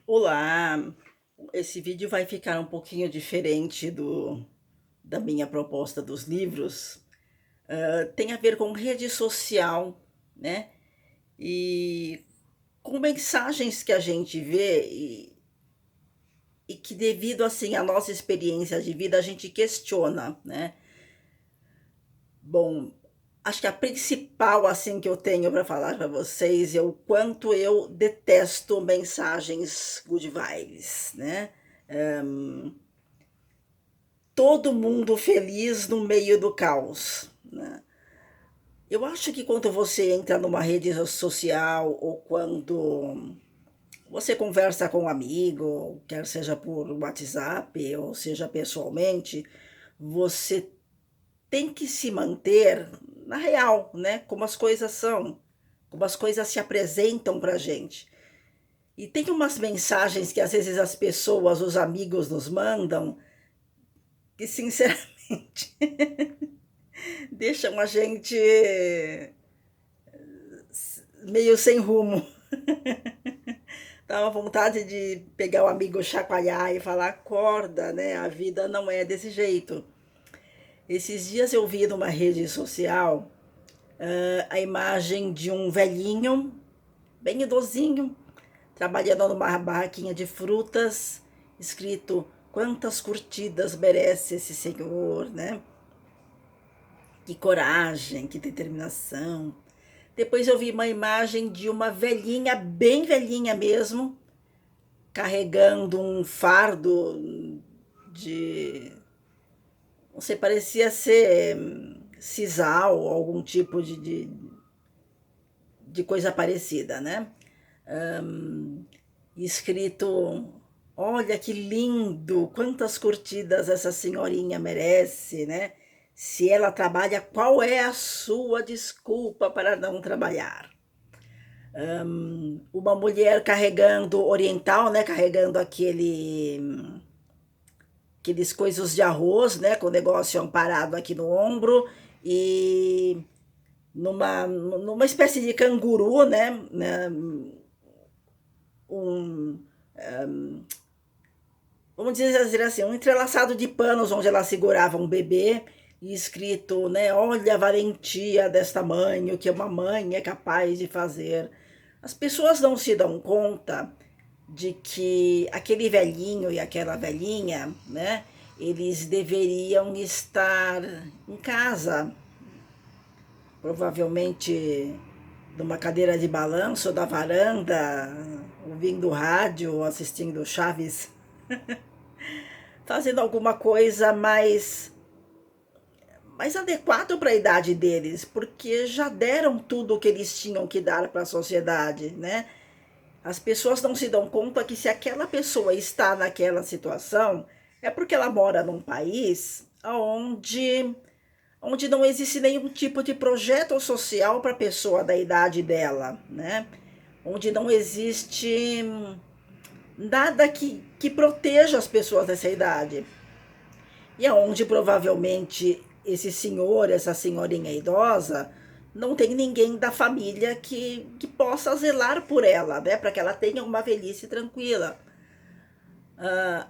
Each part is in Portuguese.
Olá, esse vídeo vai ficar um pouquinho diferente da minha proposta dos livros. Tem a ver com rede social, né? E com mensagens que a gente vê e que devido assim à nossa experiência de vida a gente questiona, né? Bom, acho que a principal assim que eu tenho para falar para vocês é o quanto eu detesto mensagens good vibes, né? Todo mundo feliz no meio do caos, né? Eu acho que quando você entra numa rede social ou quando você conversa com um amigo, quer seja por WhatsApp ou seja pessoalmente, você tem que se manter na real, né? Como as coisas são, como as coisas se apresentam pra gente. E tem umas mensagens que às vezes as pessoas, os amigos nos mandam, que sinceramente deixam a gente meio sem rumo. Dá uma vontade de pegar o amigo, chacoalhar e falar: acorda, né? A vida não é desse jeito. Esses dias eu vi numa rede social a imagem de um velhinho, bem idosinho, trabalhando numa barraquinha de frutas, escrito: quantas curtidas merece esse senhor, né? Que coragem, que determinação. Depois eu vi uma imagem de uma velhinha, bem velhinha mesmo, carregando um fardo de. Não sei, parecia ser sisal ou algum tipo de coisa parecida, né? Escrito: olha que lindo, quantas curtidas essa senhorinha merece, né? Se ela trabalha, qual é a sua desculpa para não trabalhar? Uma mulher carregando oriental, né? Carregando aqueles coisas de arroz, né? Com o negócio amparado aqui no ombro e numa espécie de canguru, né? Um, vamos dizer assim, um entrelaçado de panos onde ela segurava um bebê e escrito, né? Olha a valentia desta mãe, o que uma mãe é capaz de fazer. As pessoas não se dão conta de que aquele velhinho e aquela velhinha, né? Eles deveriam estar em casa, provavelmente numa cadeira de balanço da varanda, ouvindo rádio, assistindo Chaves, fazendo alguma coisa mais adequado para a idade deles, porque já deram tudo o que eles tinham que dar para a sociedade, né? As pessoas não se dão conta que se aquela pessoa está naquela situação, é porque ela mora num país onde não existe nenhum tipo de projeto social para a pessoa da idade dela, né? Onde não existe nada que proteja as pessoas dessa idade. E aonde provavelmente esse senhor, essa senhorinha idosa, não tem ninguém da família que possa zelar por ela, né? Para que ela tenha uma velhice tranquila.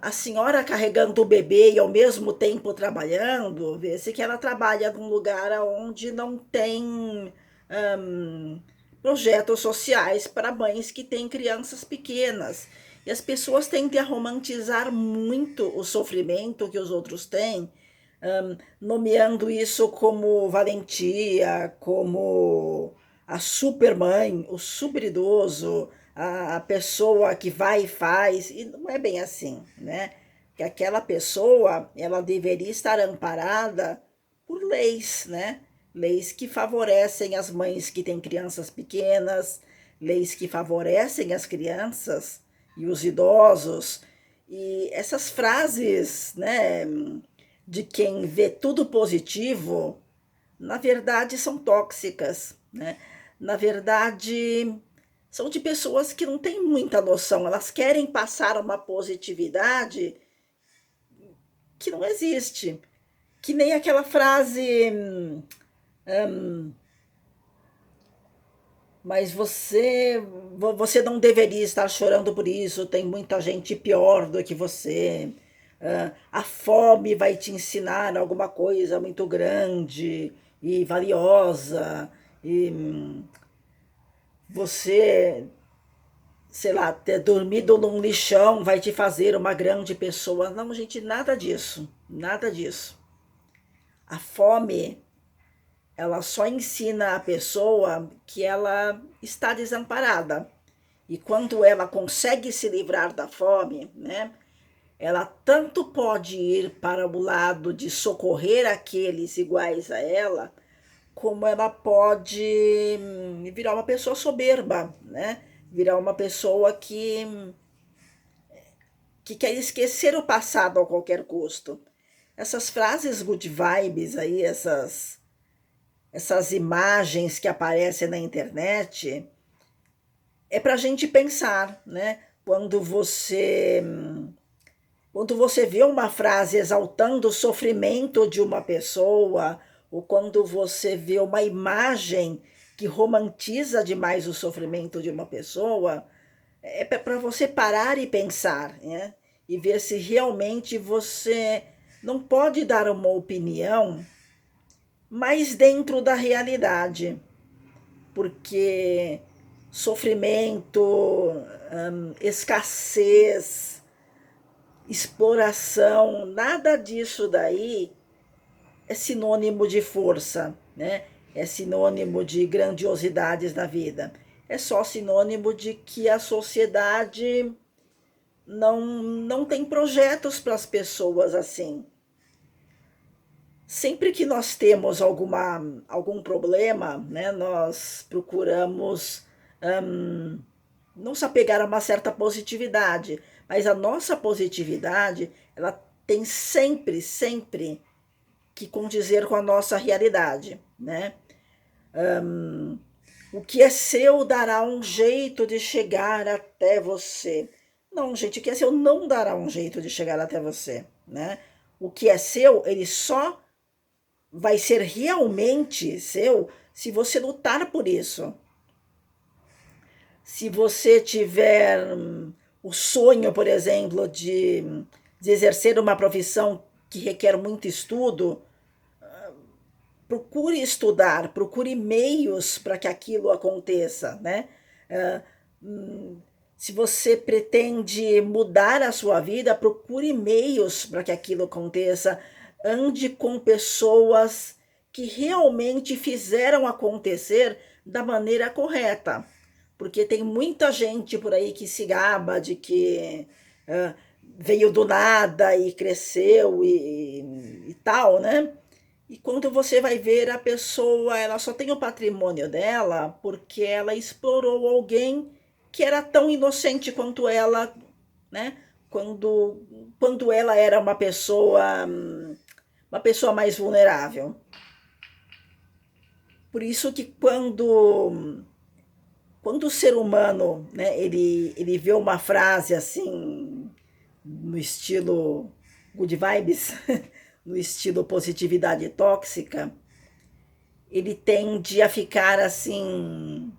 A senhora carregando o bebê e ao mesmo tempo trabalhando, vê-se que ela trabalha num lugar onde não tem hum, projetos sociais para mães que têm crianças pequenas. E as pessoas tendem a romantizar muito o sofrimento que os outros têm, nomeando isso como valentia, como a supermãe, o super idoso, a pessoa que vai e faz, e não é bem assim, né? Que aquela pessoa, ela deveria estar amparada por leis, né? Leis que favorecem as mães que têm crianças pequenas, leis que favorecem as crianças e os idosos. E essas frases, né, de quem vê tudo positivo, na verdade são tóxicas, né? Na verdade, são de pessoas que não têm muita noção, elas querem passar uma positividade que não existe. Que nem aquela frase: mas você não deveria estar chorando por isso, tem muita gente pior do que você. A fome vai te ensinar alguma coisa muito grande e valiosa, e você, sei lá, ter dormido num lixão vai te fazer uma grande pessoa. Não, gente, nada disso, nada disso. A fome, ela só ensina a pessoa que ela está desamparada. E quando ela consegue se livrar da fome, né, ela tanto pode ir para o lado de socorrer aqueles iguais a ela, como ela pode virar uma pessoa soberba, né? Virar uma pessoa que quer esquecer o passado a qualquer custo. Essas frases good vibes aí, essas imagens que aparecem na internet, é para a gente pensar, né? Quando você vê uma frase exaltando o sofrimento de uma pessoa, ou quando você vê uma imagem que romantiza demais o sofrimento de uma pessoa, é para você parar e pensar, né? E ver se realmente você não pode dar uma opinião mais dentro da realidade, porque sofrimento, escassez, exploração, nada disso daí é sinônimo de força, né? É sinônimo de grandiosidades da vida. É só sinônimo de que a sociedade não tem projetos para as pessoas assim. Sempre que nós temos algum problema, né, nós procuramos não se apegar a uma certa positividade, mas a nossa positividade, ela tem sempre que condizer com a nossa realidade, né? O que é seu dará um jeito de chegar até você. Não, gente, o que é seu não dará um jeito de chegar até você, né? O que é seu, ele só vai ser realmente seu se você lutar por isso. Se você tiver o sonho, por exemplo, de exercer uma profissão que requer muito estudo, procure estudar, procure meios para que aquilo aconteça, né? Se você pretende mudar a sua vida, procure meios para que aquilo aconteça. Ande com pessoas que realmente fizeram acontecer da maneira correta. Porque tem muita gente por aí que se gaba de que veio do nada e cresceu e tal, né? E quando você vai ver a pessoa, ela só tem o patrimônio dela porque ela explorou alguém que era tão inocente quanto ela, né? Quando ela era uma pessoa mais vulnerável. Por isso que quando o ser humano, né, ele vê uma frase assim, no estilo good vibes, no estilo positividade tóxica, ele tende a ficar assim,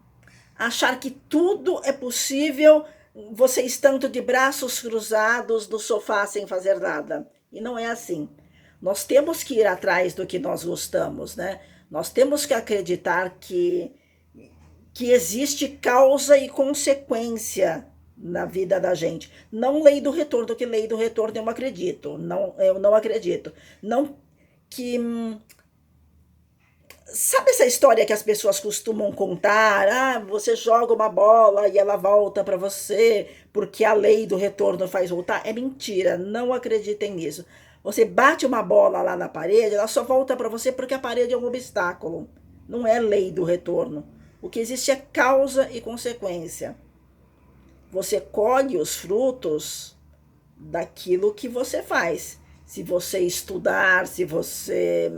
achar que tudo é possível você estando de braços cruzados no sofá sem fazer nada. E não é assim. Nós temos que ir atrás do que nós gostamos, né? Nós temos que acreditar que existe causa e consequência na vida da gente. Não lei do retorno, que lei do retorno eu não acredito. Não, eu não acredito. Não que sabe essa história que as pessoas costumam contar? Ah, você joga uma bola e ela volta para você porque a lei do retorno faz voltar. É mentira, não acreditem nisso. Você bate uma bola lá na parede, ela só volta para você porque a parede é um obstáculo. Não é lei do retorno. O que existe é causa e consequência. Você colhe os frutos daquilo que você faz. Se você estudar, se você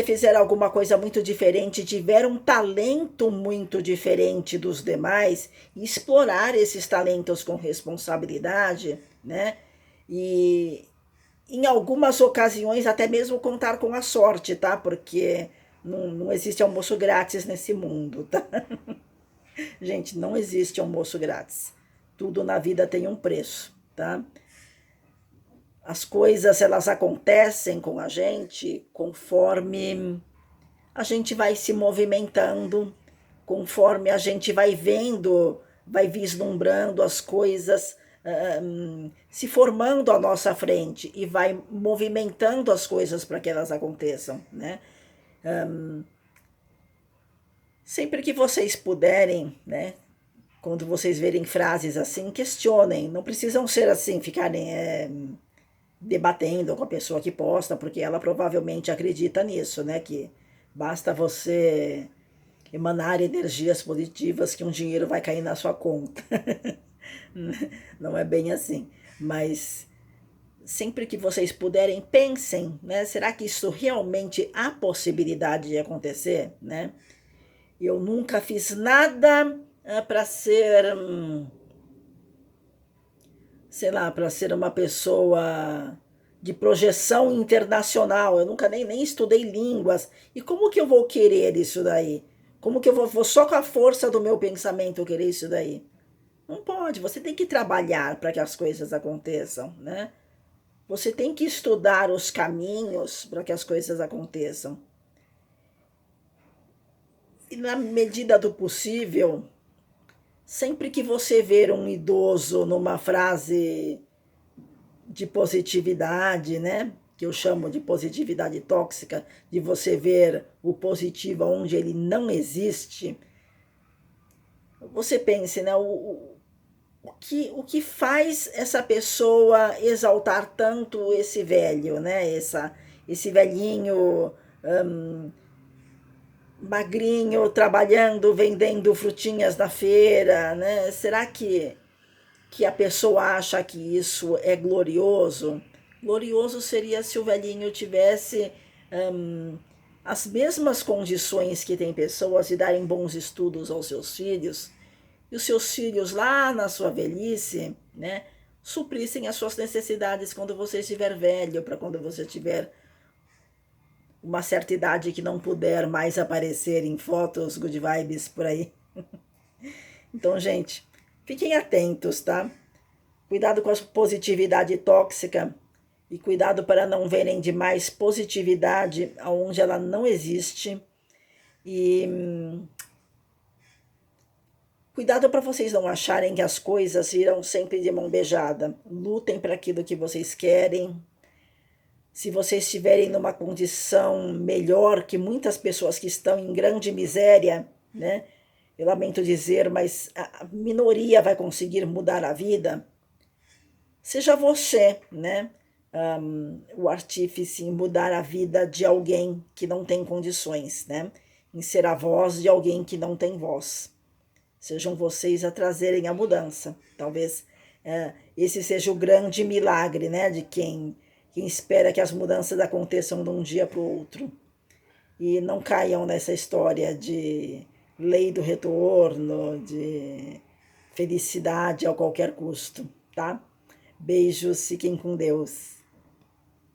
fizer alguma coisa muito diferente, tiver um talento muito diferente dos demais, explorar esses talentos com responsabilidade, né? E em algumas ocasiões até mesmo contar com a sorte, tá? Porque Não existe almoço grátis nesse mundo, tá? Gente, não existe almoço grátis. Tudo na vida tem um preço, tá? As coisas, elas acontecem com a gente conforme a gente vai se movimentando, conforme a gente vai vendo, vai vislumbrando as coisas se formando à nossa frente e vai movimentando as coisas para que elas aconteçam, né? Sempre que vocês puderem, né? Quando vocês verem frases assim, questionem. Não precisam ser assim, ficarem debatendo com a pessoa que posta, porque ela provavelmente acredita nisso, né? Que basta você emanar energias positivas que um dinheiro vai cair na sua conta. Não é bem assim. Mas sempre que vocês puderem, pensem, né? Será que isso realmente há possibilidade de acontecer, né? Eu nunca fiz nada para ser, sei lá, para ser uma pessoa de projeção internacional. Eu nunca nem estudei línguas. E como que eu vou querer isso daí? Como que eu vou só com a força do meu pensamento querer isso daí? Não pode, você tem que trabalhar para que as coisas aconteçam, né? Você tem que estudar os caminhos para que as coisas aconteçam. E na medida do possível, sempre que você ver um idoso numa frase de positividade, né? Que eu chamo de positividade tóxica, de você ver o positivo onde ele não existe, você pense, né? O que faz essa pessoa exaltar tanto esse velho, né? Esse velhinho magrinho, trabalhando, vendendo frutinhas na feira, né? Será que a pessoa acha que isso é glorioso? Glorioso seria se o velhinho tivesse as mesmas condições que tem pessoas de darem bons estudos aos seus filhos, e os seus filhos lá na sua velhice, né, suprissem as suas necessidades quando você estiver velho, para quando você tiver uma certa idade que não puder mais aparecer em fotos good vibes por aí. Então, gente, fiquem atentos, tá? Cuidado com a positividade tóxica e cuidado para não verem demais positividade onde ela não existe. E cuidado para vocês não acharem que as coisas irão sempre de mão beijada. Lutem para aquilo que vocês querem. Se vocês estiverem numa condição melhor que muitas pessoas que estão em grande miséria, né? Eu lamento dizer, mas a minoria vai conseguir mudar a vida. Seja você, né? O artífice em mudar a vida de alguém que não tem condições, né? Em ser a voz de alguém que não tem voz. Sejam vocês a trazerem a mudança. Talvez esse seja o grande milagre, né? De quem espera que as mudanças aconteçam de um dia para o outro. E não caiam nessa história de lei do retorno, de felicidade a qualquer custo, tá? Beijos, fiquem com Deus.